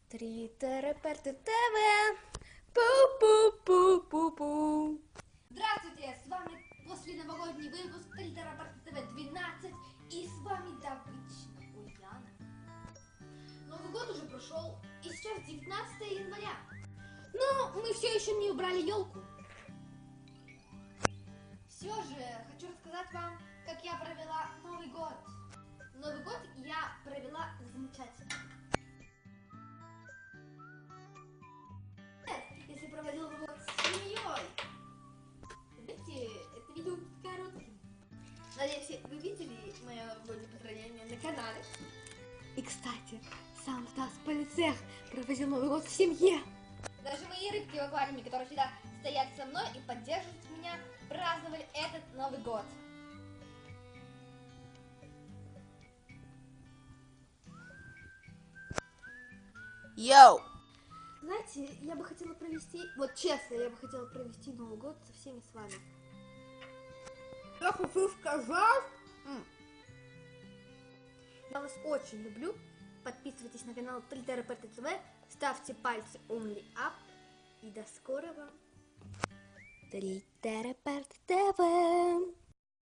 Три Тереперты ТВ. Пу-пу-пу-пу-пу. Здравствуйте, с вами после новогодний выпуск Три Тереперты ТВ 12, и с вами Давыдовна Ульяна. Новый год уже прошел, и сейчас 19 января. Но мы все еще не убрали елку. Все же хочу рассказать вам, как я провела Новый год. Новый год я провела замечательно. Если проводил Новый год с семьей. Видите, это видео будет коротким. Надеюсь, вы видели мое новогоднее построение на канале. И, кстати, сам Стас Полицех проводил Новый год в семье. Даже мои рыбки в аквариуме, которые всегда стоят со мной и поддерживают меня, праздновали этот Новый год. Йоу! Знаете, я бы хотела провести, вот честно, я бы хотела провести Новый год со всеми с вами. Я хочу сказать... Я вас очень люблю. Подписывайтесь на канал 3 Тереперты ТВ, ставьте пальцы only up. И до скорого. Три Тереперты ТВ.